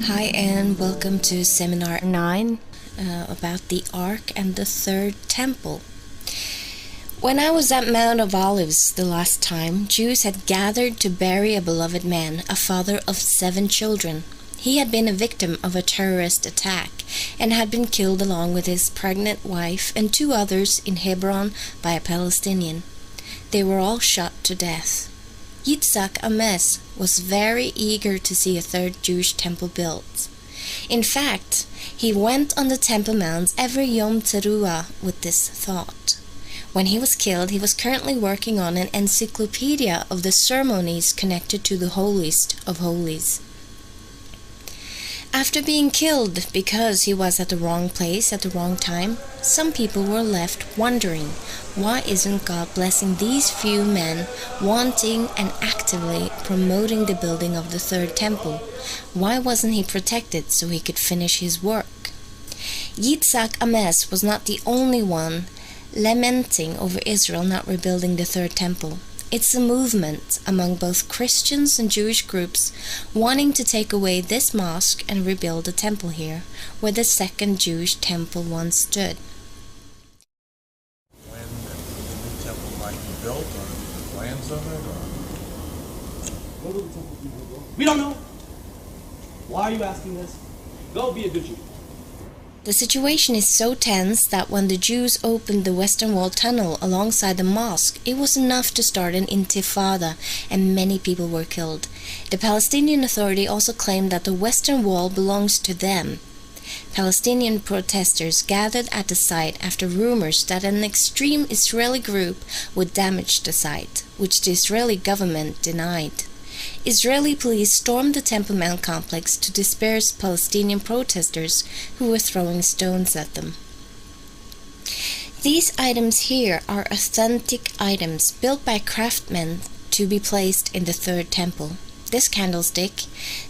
Hi and welcome to Seminar 9 about the Ark and the Third Temple. When I was at Mount of Olives the last time, Jews had gathered to bury a beloved man, a father of 7 children. He had been a victim of a terrorist attack and had been killed along with his pregnant wife and 2 others in Hebron by a Palestinian. They were all shot to death. Yitzhak Ames was very eager to see a third Jewish temple built. In fact, he went on the Temple Mount every Yom Teruah with this thought. When he was killed, he was currently working on an encyclopedia of the ceremonies connected to the holiest of holies. After being killed because he was at the wrong place at the wrong time, some people were left wondering, why isn't God blessing these few men wanting and actively promoting the building of the third temple? Why wasn't he protected so he could finish his work? Yitzhak Ames was not the only one lamenting over Israel not rebuilding the third temple. It's a movement among both Christians and Jewish groups wanting to take away this mosque and rebuild a temple here, where the second Jewish temple once stood. When the new temple might be built, or the plans of it, or... We don't know. Why are you asking this? Go be a good Jew. The situation is so tense that when the Jews opened the Western Wall tunnel alongside the mosque, it was enough to start an intifada, and many people were killed. The Palestinian Authority also claimed that the Western Wall belongs to them. Palestinian protesters gathered at the site after rumors that an extreme Israeli group would damage the site, which the Israeli government denied. Israeli police stormed the Temple Mount complex to disperse Palestinian protesters who were throwing stones at them. These items here are authentic items built by craftsmen to be placed in the third temple. This candlestick,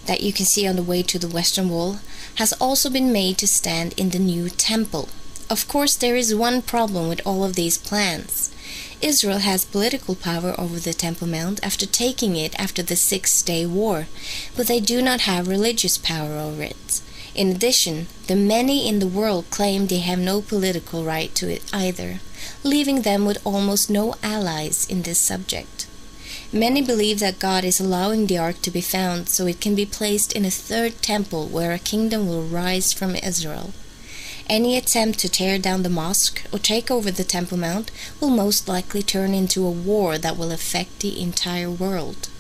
that you can see on the way to the Western Wall, has also been made to stand in the new temple. Of course, there is one problem with all of these plans. Israel has political power over the Temple Mount after taking it after the Six-Day War, but they do not have religious power over it. In addition, the many in the world claim they have no political right to it either, leaving them with almost no allies in this subject. Many believe that God is allowing the Ark to be found so it can be placed in a third temple where a kingdom will rise from Israel. Any attempt to tear down the mosque or take over the Temple Mount will most likely turn into a war that will affect the entire world.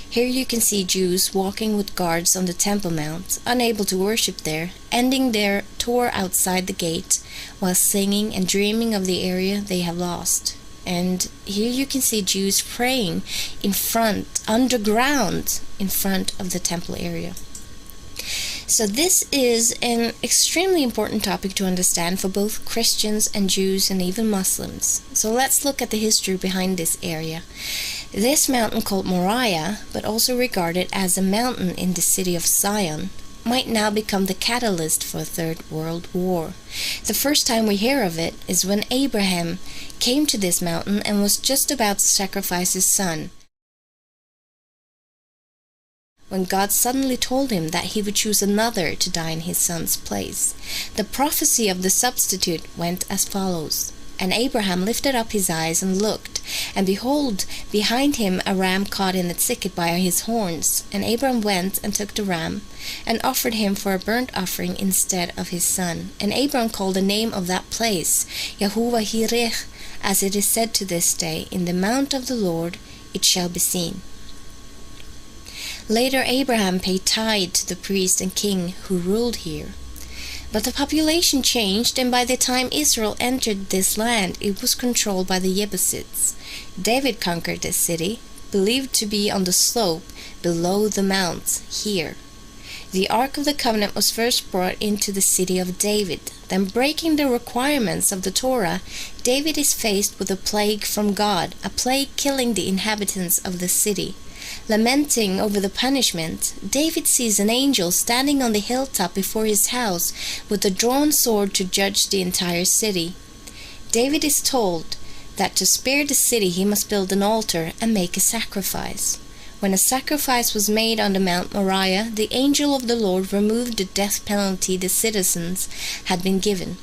Here you can see Jews walking with guards on the Temple Mount, unable to worship there, ending their tour outside the gate while singing and dreaming of the area they have lost. And here you can see Jews praying underground in front of the temple area. So this is an extremely important topic to understand for both Christians and Jews and even Muslims. So let's look at the history behind this area. This mountain called Moriah, but also regarded as a mountain in the city of Zion, might now become the catalyst for a Third World War. The first time we hear of it is when Abraham came to this mountain and was just about to sacrifice his son, when God suddenly told him that he would choose another to die in his son's place. The prophecy of the substitute went as follows. And Abraham lifted up his eyes and looked, and behold, behind him a ram caught in a thicket by his horns. And Abraham went and took the ram, and offered him for a burnt offering instead of his son. And Abraham called the name of that place Yahuwah Yireh, as it is said to this day, in the mount of the Lord it shall be seen. Later Abraham paid tithe to the priest and king who ruled here. But the population changed, and by the time Israel entered this land, it was controlled by the Jebusites. David conquered this city, believed to be on the slope below the mount here. The Ark of the Covenant was first brought into the city of David. Then, breaking the requirements of the Torah, David is faced with a plague from God, a plague killing the inhabitants of the city. Lamenting over the punishment, David sees an angel standing on the hilltop before his house with a drawn sword to judge the entire city. David is told that to spare the city he must build an altar and make a sacrifice. when a sacrifice was made on the Mount Moriah, the angel of the Lord removed the death penalty the citizens had been given.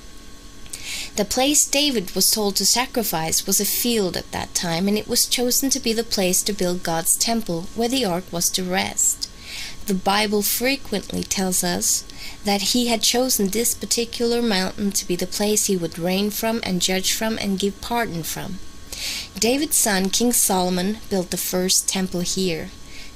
The place David was told to sacrifice was a field at that time, and it was chosen to be the place to build God's temple, where the ark was to rest. The Bible frequently tells us that he had chosen this particular mountain to be the place he would reign from and judge from and give pardon from. David's son, King Solomon, built the first temple here.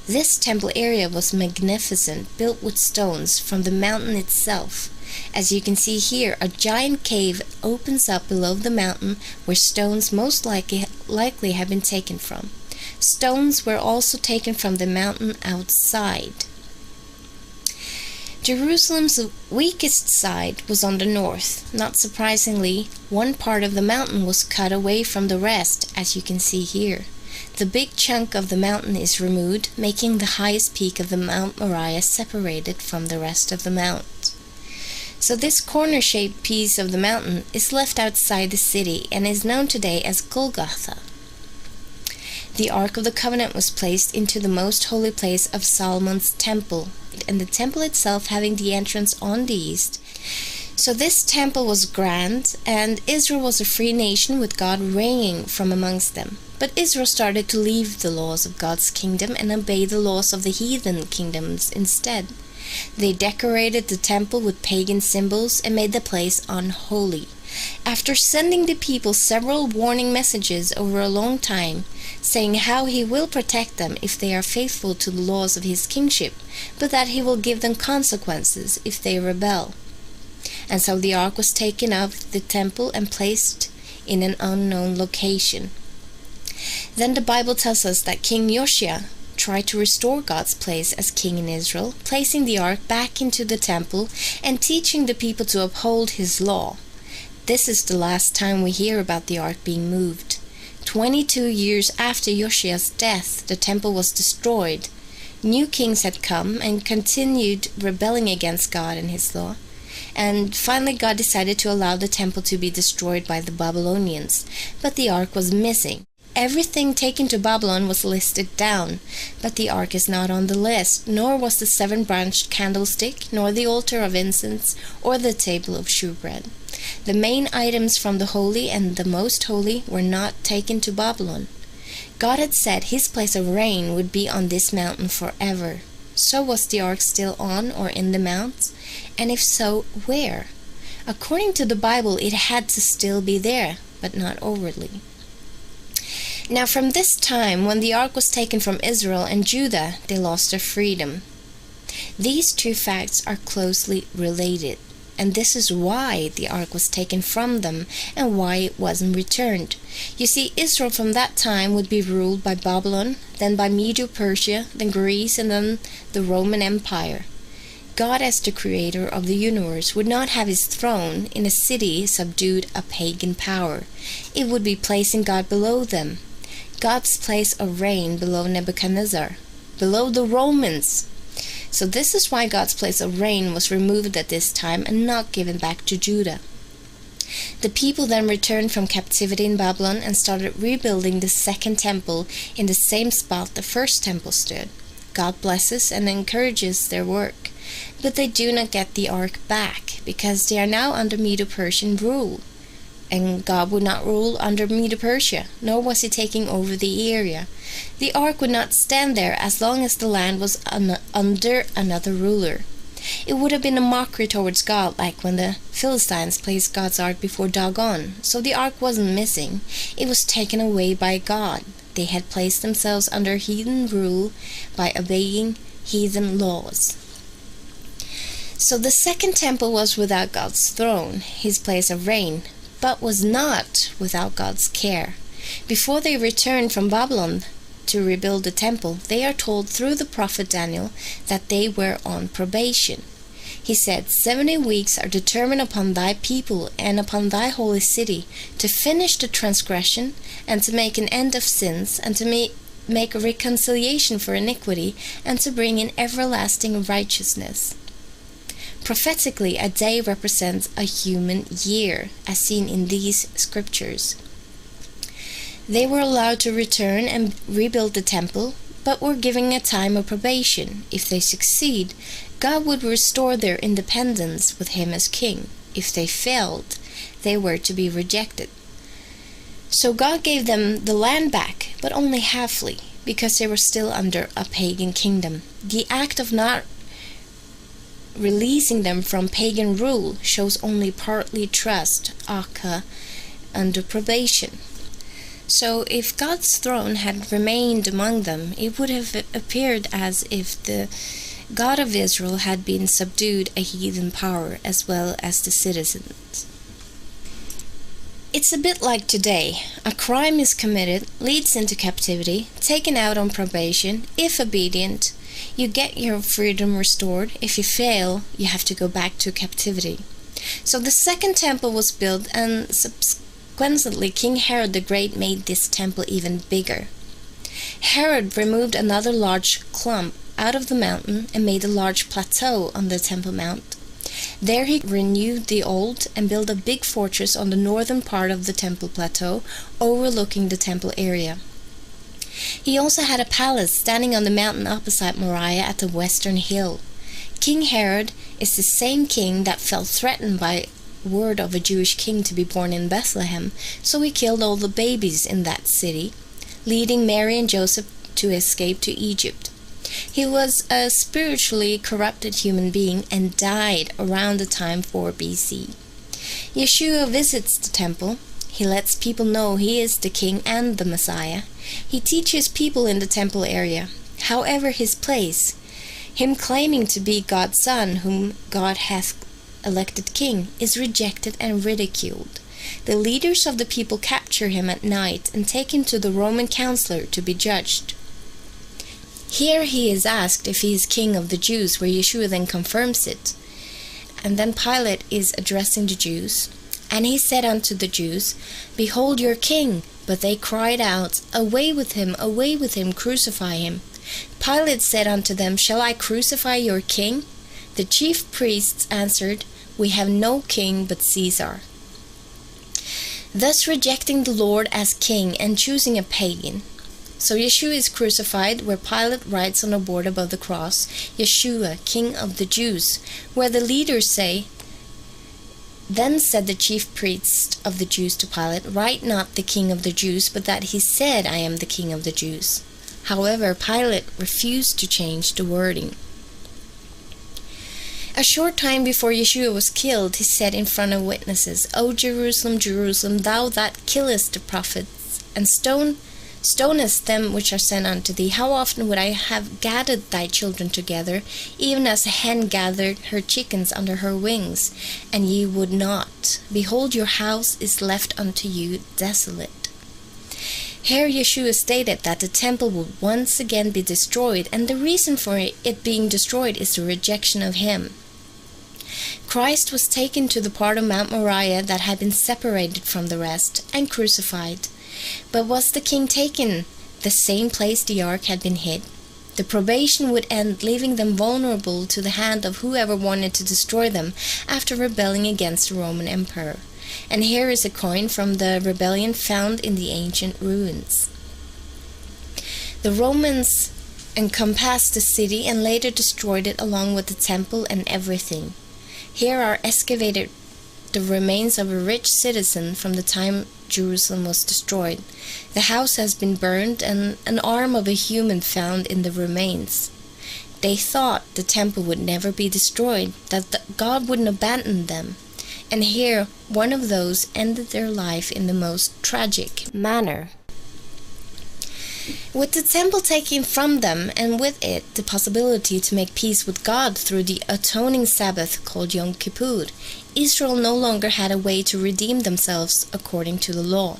This temple area was magnificent, built with stones from the mountain itself. As you can see here, a giant cave opens up below the mountain where stones most likely have been taken from. Stones were also taken from the mountain outside. Jerusalem's weakest side was on the north. Not surprisingly, one part of the mountain was cut away from the rest, as you can see here. The big chunk of the mountain is removed, making the highest peak of the Mount Moriah separated from the rest of the mount. So this corner-shaped piece of the mountain is left outside the city and is known today as Golgotha. The Ark of the Covenant was placed into the most holy place of Solomon's temple, and the temple itself having the entrance on the east. So this temple was grand, and Israel was a free nation with God reigning from amongst them. But Israel started to leave the laws of God's kingdom and obey the laws of the heathen kingdoms instead. They decorated the temple with pagan symbols and made the place unholy. After sending the people several warning messages over a long time, saying how he will protect them if they are faithful to the laws of his kingship, but that he will give them consequences if they rebel. And so the ark was taken out of the temple and placed in an unknown location. Then the Bible tells us that King Josiah tried to restore God's place as king in Israel, placing the ark back into the temple and teaching the people to uphold his law. This is the last time we hear about the ark being moved. 22 years after Josiah's death, the temple was destroyed. New kings had come and continued rebelling against God and his law. And finally God decided to allow the temple to be destroyed by the Babylonians, but the ark was missing. Everything taken to Babylon was listed down, but the ark is not on the list, nor was the 7-branched candlestick, nor the altar of incense, or the table of shewbread. The main items from the holy and the most holy were not taken to Babylon. God had said his place of reign would be on this mountain forever. So was the ark still on or in the mount? And if so, where? According to the Bible, it had to still be there, but not overly. Now from this time, when the ark was taken from Israel and Judah, they lost their freedom. These two facts are closely related, and this is why the ark was taken from them and why it wasn't returned. You see, Israel from that time would be ruled by Babylon, then by Medo-Persia, then Greece, and then the Roman Empire. God, as the creator of the universe, would not have his throne in a city subdued a pagan power. It would be placing God below them. God's place of reign below Nebuchadnezzar, below the Romans. So this is why God's place of reign was removed at this time and not given back to Judah. The people then returned from captivity in Babylon and started rebuilding the second temple in the same spot the first temple stood. God blesses and encourages their work, but they do not get the ark back because they are now under Medo-Persian rule. And God would not rule under Medo-Persia, nor was he taking over the area. The ark would not stand there as long as the land was under another ruler. It would have been a mockery towards God, like when the Philistines placed God's ark before Dagon. So the ark wasn't missing, it was taken away by God. They had placed themselves under heathen rule by obeying heathen laws. So the second temple was without God's throne, his place of reign, but was not without God's care. Before they returned from Babylon to rebuild the temple, they are told through the prophet Daniel that they were on probation. He said, 70 weeks are determined upon thy people and upon thy holy city to finish the transgression and to make an end of sins and to make a reconciliation for iniquity and to bring in everlasting righteousness. Prophetically, a day represents a human year, as seen in these scriptures. They were allowed to return and rebuild the temple, but were given a time of probation. If they succeed, God would restore their independence with him as king. If they failed, they were to be rejected. So God gave them the land back, but only halfly, because they were still under a pagan kingdom. The act of not releasing them from pagan rule shows only partly trust, aka under probation. So if God's throne had remained among them, it would have appeared as if the God of Israel had been subdued a heathen power as well as the citizens. It's a bit like today. A crime is committed, leads into captivity, taken out on probation. If obedient, you get your freedom restored. If you fail, you have to go back to captivity. So the second temple was built, and subsequently King Herod the Great made this temple even bigger. Herod removed another large clump out of the mountain and made a large plateau on the Temple Mount. There he renewed the old and built a big fortress on the northern part of the temple plateau, overlooking the temple area. He also had a palace standing on the mountain opposite Moriah at the western hill. King Herod is the same king that felt threatened by word of a Jewish king to be born in Bethlehem, so he killed all the babies in that city, leading Mary and Joseph to escape to Egypt. He was a spiritually corrupted human being and died around the time 4 BC. Yeshua visits the temple. He lets people know he is the king and the Messiah. He teaches people in the temple area. However, his place, him claiming to be God's son whom God hath elected king, is rejected and ridiculed. The leaders of the people capture him at night and take him to the Roman counselor to be judged. Here he is asked if he is king of the Jews, where Yeshua then confirms it. And then Pilate is addressing the Jews. And he said unto the Jews, Behold your king! But they cried out, Away with him, crucify him. Pilate said unto them, Shall I crucify your king? The chief priests answered, We have no king but Caesar. Thus rejecting the Lord as king and choosing a pagan. So Yeshua is crucified, where Pilate writes on a board above the cross, Yeshua, King of the Jews, where the leaders say, Then said the chief priest of the Jews to Pilate, Write not the King of the Jews, but that he said, I am the King of the Jews. However, Pilate refused to change the wording. A short time before Yeshua was killed, he said in front of witnesses, O Jerusalem, Jerusalem, thou that killest the prophets, and stonest them which are sent unto thee, how often would I have gathered thy children together, even as a hen gathered her chickens under her wings, and ye would not. Behold, your house is left unto you desolate. Here Yeshua stated that the temple would once again be destroyed, and the reason for it being destroyed is the rejection of him. Christ was taken to the part of Mount Moriah that had been separated from the rest, and crucified. But was the king taken the same place the ark had been hid? The probation would end, leaving them vulnerable to the hand of whoever wanted to destroy them after rebelling against the Roman emperor. And here is a coin from the rebellion found in the ancient ruins. The Romans encompassed the city and later destroyed it along with the temple and everything. Here are excavated the remains of a rich citizen from the time Jerusalem was destroyed. The house has been burned and an arm of a human found in the remains. They thought the temple would never be destroyed, that God wouldn't abandon them. And here, one of those ended their life in the most tragic manner. With the temple taken from them, and with it the possibility to make peace with God through the atoning Sabbath called Yom Kippur, Israel no longer had a way to redeem themselves according to the law.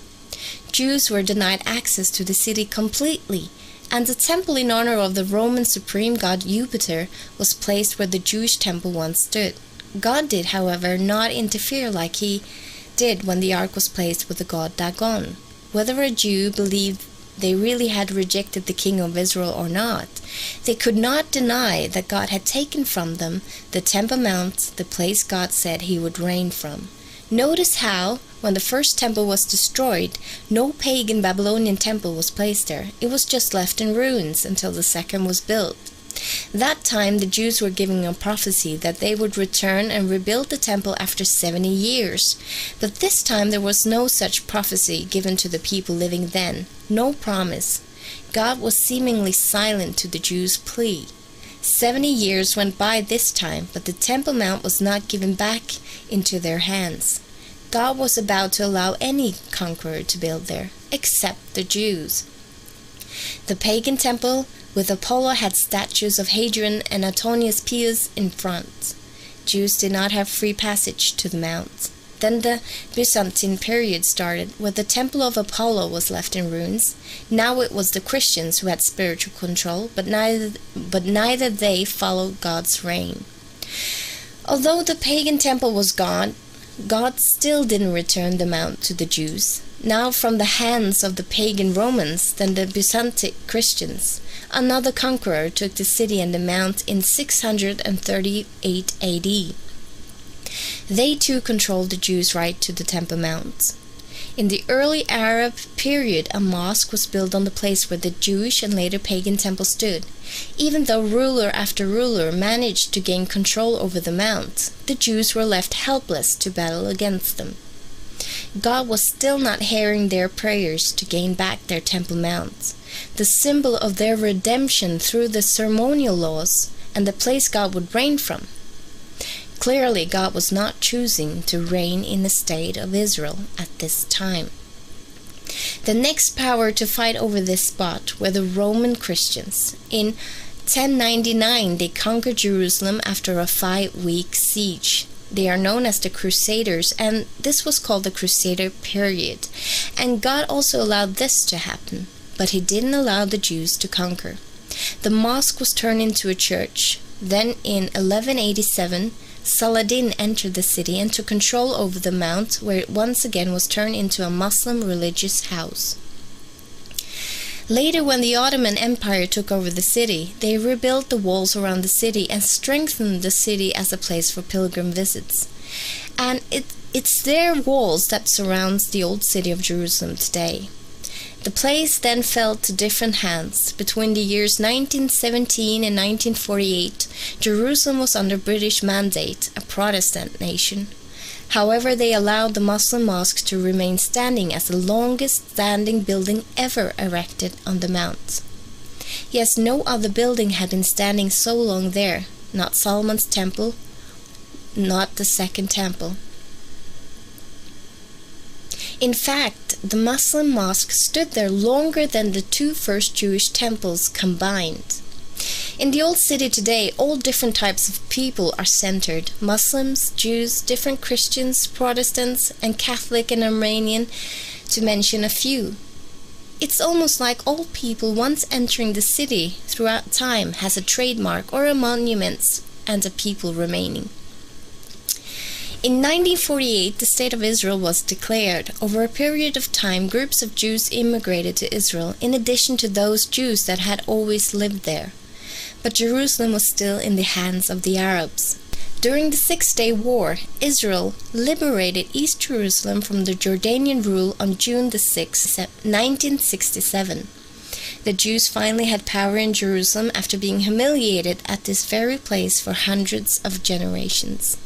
Jews were denied access to the city completely, and the temple in honor of the Roman supreme god Jupiter was placed where the Jewish temple once stood. God did, however, not interfere like he did when the ark was placed with the god Dagon. Whether a Jew believed they really had rejected the king of Israel or not, they could not deny that God had taken from them the Temple Mount, the place God said he would reign from. Notice how, when the first temple was destroyed, no pagan Babylonian temple was placed there. It was just left in ruins until the second was built. That time the Jews were given a prophecy that they would return and rebuild the temple after 70 years. But this time there was no such prophecy given to the people living then, no promise. God was seemingly silent to the Jews' plea. 70 years went by this time, but the Temple Mount was not given back into their hands. God was about to allow any conqueror to build there, except the Jews. The pagan temple with Apollo had statues of Hadrian and Antonius Pius in front. Jews did not have free passage to the mount. Then the Byzantine period started, where the temple of Apollo was left in ruins. Now it was the Christians who had spiritual control, but neither they followed God's reign. Although the pagan temple was gone, God still didn't return the mount to the Jews. Now from the hands of the pagan Romans, then the Byzantine Christians, another conqueror took the city and the mount in 638 AD. They too controlled the Jews' right to the Temple Mount. In the early Arab period, a mosque was built on the place where the Jewish and later pagan temple stood. Even though ruler after ruler managed to gain control over the mount, the Jews were left helpless to battle against them. God was still not hearing their prayers to gain back their Temple Mount, the symbol of their redemption through the ceremonial laws and the place God would reign from. Clearly, God was not choosing to reign in the state of Israel at this time. The next power to fight over this spot were the Roman Christians. In 1099, they conquered Jerusalem after a 5-week siege. They are known as the Crusaders, and this was called the Crusader period. And God also allowed this to happen, but He didn't allow the Jews to conquer. The mosque was turned into a church. Then in 1187, Saladin entered the city and took control over the mount, where it once again was turned into a Muslim religious house. Later, when the Ottoman Empire took over the city, they rebuilt the walls around the city and strengthened the city as a place for pilgrim visits. And it's their walls that surrounds the old city of Jerusalem today. The place then fell to different hands. Between the years 1917 and 1948, Jerusalem was under British mandate, a Protestant nation. However, they allowed the Muslim mosque to remain standing as the longest standing building ever erected on the mount. Yes, no other building had been standing so long there, not Solomon's temple, not the Second Temple. In fact, the Muslim mosque stood there longer than the 2 first Jewish temples combined. In the old city today, all different types of people are centered: Muslims, Jews, different Christians, Protestants, and Catholic and Armenian, to mention a few. It's almost like all people once entering the city throughout time has a trademark or a monument and a people remaining. In 1948, the State of Israel was declared. Over a period of time, groups of Jews immigrated to Israel, in addition to those Jews that had always lived there. But Jerusalem was still in the hands of the Arabs. During the Six-Day War, Israel liberated East Jerusalem from the Jordanian rule on June 6, 1967. The Jews finally had power in Jerusalem after being humiliated at this very place for hundreds of generations.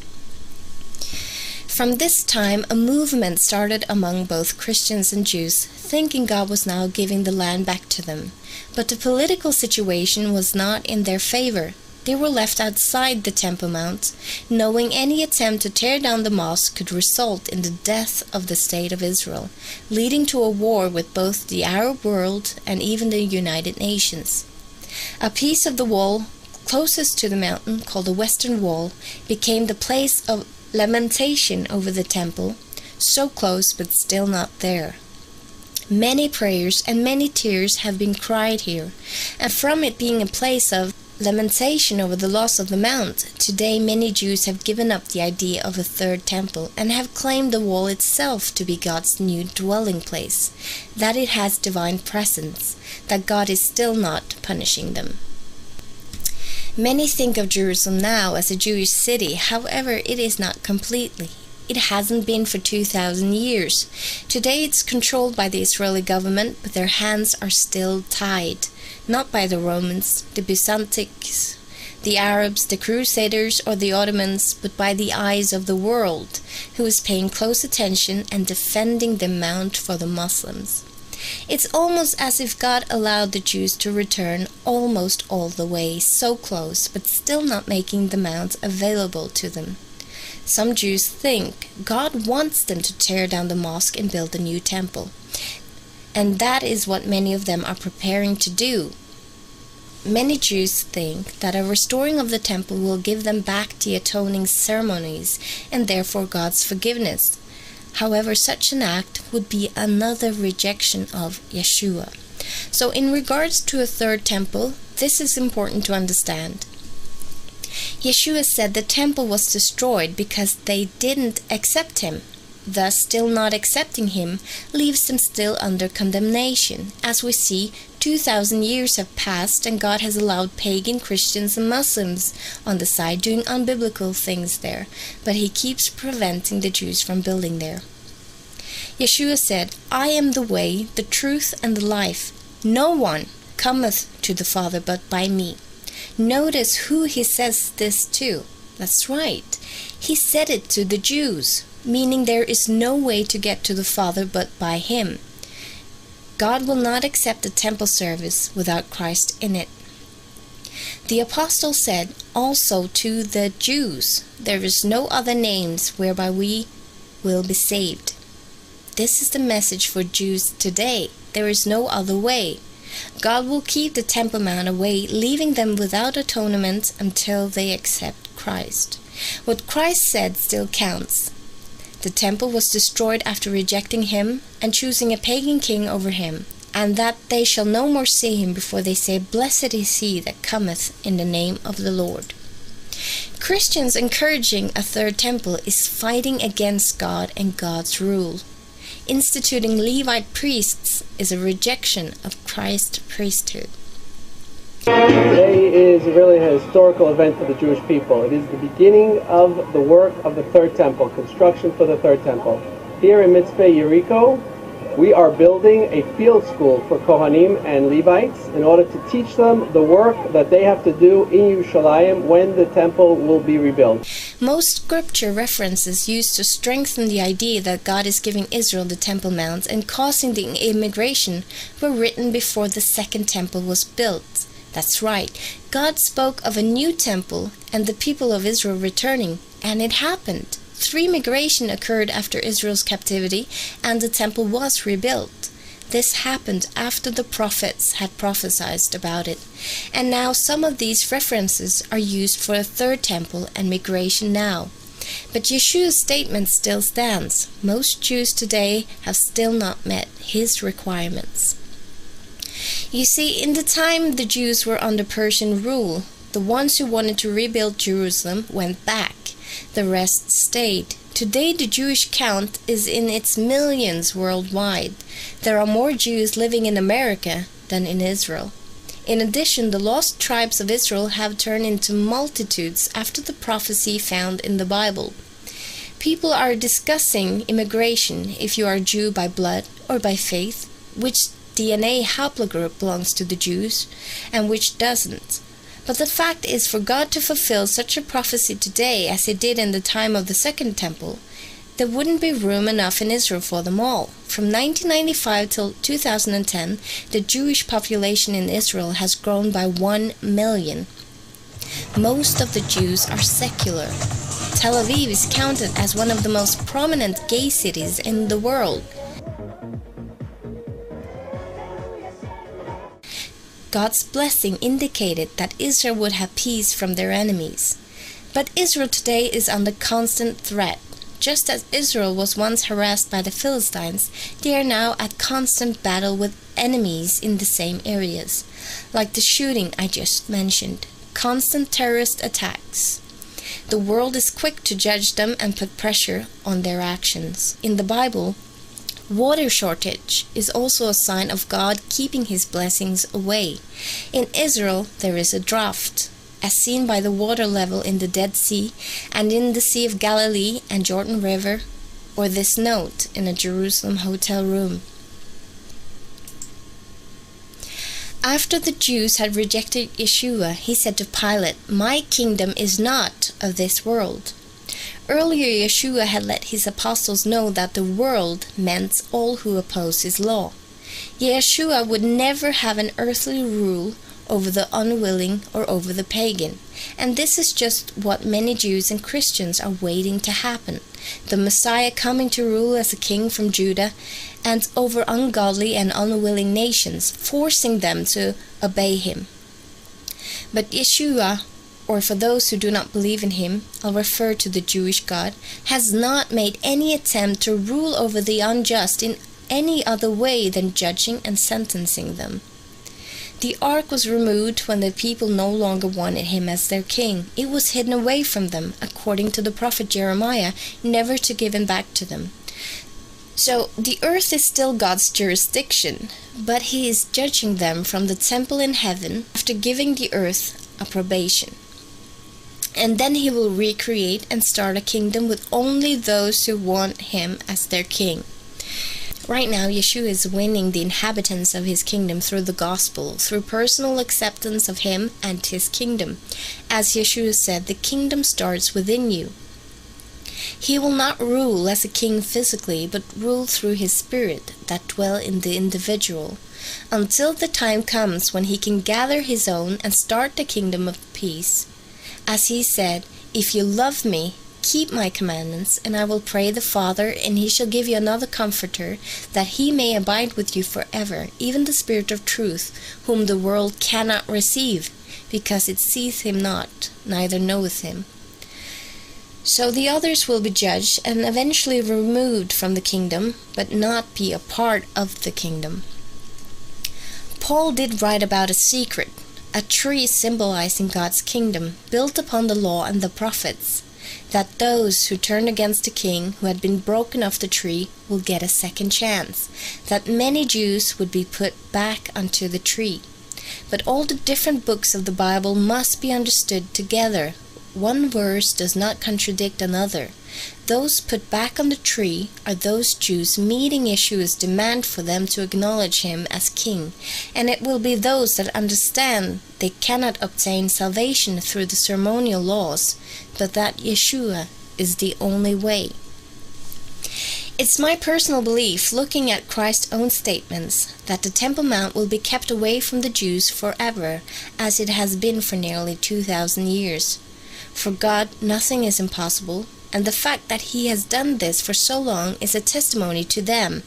From this time, a movement started among both Christians and Jews, thinking God was now giving the land back to them. But the political situation was not in their favor. They were left outside the Temple Mount, knowing any attempt to tear down the mosque could result in the death of the State of Israel, leading to a war with both the Arab world and even the United Nations. A piece of the wall closest to the mountain, called the Western Wall, became the place of lamentation over the temple, so close but still not there. Many prayers and many tears have been cried here, and from it being a place of lamentation over the loss of the mount, today many Jews have given up the idea of a third temple and have claimed the wall itself to be God's new dwelling place, that it has divine presence, that God is still not punishing them. Many think of Jerusalem now as a Jewish city, however, it is not completely. It hasn't been for 2,000 years. Today it's controlled by the Israeli government, but their hands are still tied. Not by the Romans, the Byzantines, the Arabs, the Crusaders, or the Ottomans, but by the eyes of the world, who is paying close attention and defending the Mount for the Muslims. It's almost as if God allowed the Jews to return almost all the way, so close, but still not making the Mount available to them. Some Jews think God wants them to tear down the mosque and build a new temple. And that is what many of them are preparing to do. Many Jews think that a restoring of the temple will give them back the atoning ceremonies and therefore God's forgiveness. However, such an act would be another rejection of Yeshua. So in regards to a third temple, this is important to understand. Yeshua said the temple was destroyed because they didn't accept him. Thus, still not accepting him leaves them still under condemnation. As we see, 2,000 years have passed and God has allowed pagan Christians and Muslims on the side doing unbiblical things there, but he keeps preventing the Jews from building there. Yeshua said, I am the way, the truth, and the life. No one cometh to the Father but by me. Notice who he says this to. That's right. He said it to the Jews, meaning there is no way to get to the Father but by him. God will not accept a temple service without Christ in it. The apostle said also to the Jews, there is no other names whereby we will be saved. This is the message for Jews today. There is no other way. God will keep the Temple Mount away, leaving them without atonement until they accept Christ. What Christ said still counts. The temple was destroyed after rejecting him and choosing a pagan king over him, and that they shall no more see him before they say, Blessed is he that cometh in the name of the Lord. Christians encouraging a third temple is fighting against God and God's rule. Instituting Levite priests is a rejection of Christ's priesthood. Today is really a historical event for the Jewish people. It is the beginning of the work of the third temple, construction for the third temple. Here in Mitzpeh Yericho, we are building a field school for Kohanim and Levites in order to teach them the work that they have to do in Yerushalayim when the temple will be rebuilt. Most scripture references used to strengthen the idea that God is giving Israel the Temple Mount and causing the immigration were written before the second temple was built. That's right, God spoke of a new temple and the people of Israel returning, and it happened. 3 migration occurred after Israel's captivity, and the temple was rebuilt. This happened after the prophets had prophesied about it, and now some of these references are used for a third temple and migration now. But Yeshua's statement still stands. Most Jews today have still not met his requirements. You see, in the time the Jews were under Persian rule, the ones who wanted to rebuild Jerusalem went back. The rest stayed. Today the Jewish count is in its millions worldwide. There are more Jews living in America than in Israel. In addition, the lost tribes of Israel have turned into multitudes after the prophecy found in the Bible. People are discussing immigration, if you are a Jew by blood or by faith, which DNA haplogroup belongs to the Jews and which doesn't. But the fact is, for God to fulfill such a prophecy today as he did in the time of the Second Temple, there wouldn't be room enough in Israel for them all. From 1995 till 2010, the Jewish population in Israel has grown by 1 million. Most of the Jews are secular. Tel Aviv is counted as one of the most prominent gay cities in the world. God's blessing indicated that Israel would have peace from their enemies. But Israel today is under constant threat. Just as Israel was once harassed by the Philistines, they are now at constant battle with enemies in the same areas, like the shooting I just mentioned, constant terrorist attacks. The world is quick to judge them and put pressure on their actions. In the Bible, water shortage is also a sign of God keeping his blessings away. In Israel, there is a drought. as seen by the water level in the Dead Sea and in the Sea of Galilee and Jordan River, or this note in a Jerusalem hotel room. After the Jews had rejected Yeshua, he said to Pilate, "My kingdom is not of this world." Earlier, Yeshua had let his apostles know that the world meant all who oppose his law. Yeshua would never have an earthly rule over the unwilling or over the pagan. And this is just what many Jews and Christians are waiting to happen. The Messiah coming to rule as a king from Judah and over ungodly and unwilling nations, forcing them to obey him. But Yeshua, or for those who do not believe in him, I'll refer to the Jewish God, has not made any attempt to rule over the unjust in any other way than judging and sentencing them. The ark was removed when the people no longer wanted him as their king. It was hidden away from them, according to the prophet Jeremiah, never to give him back to them. So the earth is still God's jurisdiction, but he is judging them from the temple in heaven after giving the earth a probation. And then he will recreate and start a kingdom with only those who want him as their king. Right now, Yeshua is winning the inhabitants of his kingdom through the gospel, through personal acceptance of him and his kingdom. As Yeshua said, the kingdom starts within you. He will not rule as a king physically, but rule through his spirit that dwells in the individual, until the time comes when he can gather his own and start the kingdom of peace. As he said, "If you love me, keep my commandments, and I will pray the Father, and he shall give you another comforter, that he may abide with you forever, even the Spirit of truth, whom the world cannot receive, because it seeth him not, neither knoweth him." So the others will be judged and eventually removed from the kingdom, but not be a part of the kingdom. Paul did write about a secret, a tree symbolizing God's kingdom, built upon the law and the prophets, that those who turned against the king who had been broken off the tree will get a second chance, that many Jews would be put back onto the tree. But all the different books of the Bible must be understood together. One verse does not contradict another. Those put back on the tree are those Jews meeting Yeshua's demand for them to acknowledge him as king, and it will be those that understand they cannot obtain salvation through the ceremonial laws, but that Yeshua is the only way. It's my personal belief, looking at Christ's own statements, that the Temple Mount will be kept away from the Jews forever, as it has been for nearly 2,000 years. For God, nothing is impossible, and the fact that he has done this for so long is a testimony to them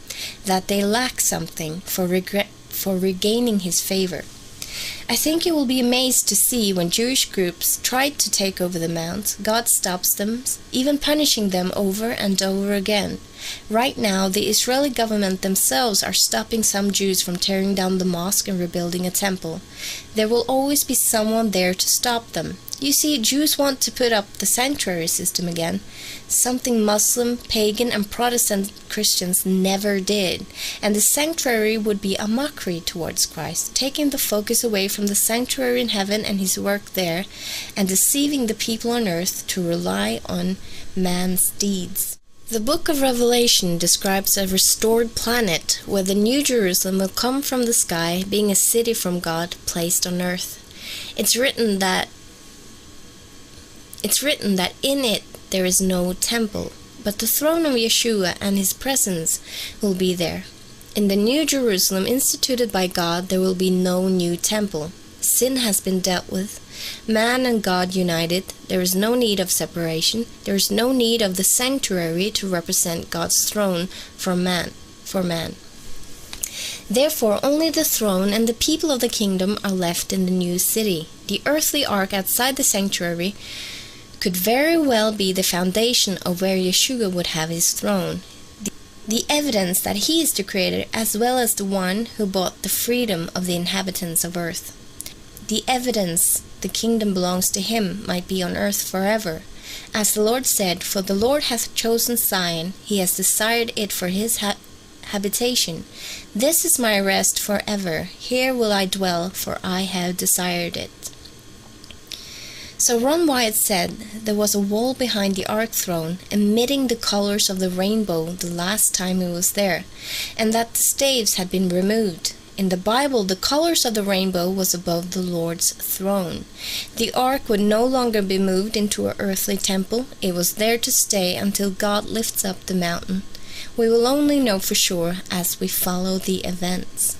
that they lack something for regaining his favor. I think you will be amazed to see when Jewish groups tried to take over the mount, God stops them, even punishing them over and over again. Right now, the Israeli government themselves are stopping some Jews from tearing down the mosque and rebuilding a temple. There will always be someone there to stop them. You see, Jews want to put up the sanctuary system again, something Muslim, pagan, and Protestant Christians never did. And the sanctuary would be a mockery towards Christ, taking the focus away from the sanctuary in heaven and his work there, and deceiving the people on earth to rely on man's deeds. The book of Revelation describes a restored planet where the New Jerusalem will come from the sky, being a city from God placed on earth. It's written that in it there is no temple, but the throne of Yeshua and his presence will be there. In the New Jerusalem instituted by God, there will be no new temple. Sin has been dealt with, man and God united. There is no need of separation. There is no need of the sanctuary to represent God's throne for man. Therefore, only the throne and the people of the kingdom are left in the new city. The earthly ark outside the sanctuary could very well be the foundation of where Yeshua would have his throne. The evidence that he is the creator as well as the one who bought the freedom of the inhabitants of earth. The evidence the kingdom belongs to him might be on earth forever. As the Lord said, "For the Lord hath chosen Zion, he has desired it for his habitation. This is my rest forever. Here will I dwell, for I have desired it." So Ron Wyatt said there was a wall behind the Ark throne emitting the colors of the rainbow the last time he was there, and that the staves had been removed. In the Bible, the colors of the rainbow was above the Lord's throne. The Ark would no longer be moved into an earthly temple. It was there to stay until God lifts up the mountain. We will only know for sure as we follow the events.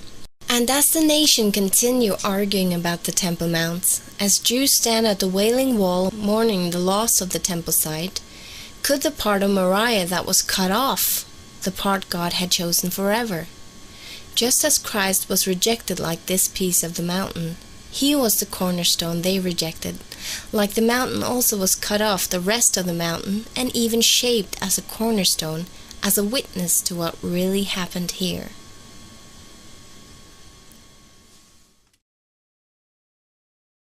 And as the nation continue arguing about the Temple Mounts, as Jews stand at the Wailing Wall mourning the loss of the temple site, could the part of Moriah that was cut off, the part God had chosen forever? Just as Christ was rejected like this piece of the mountain, he was the cornerstone they rejected, like the mountain also was cut off the rest of the mountain and even shaped as a cornerstone, as a witness to what really happened here.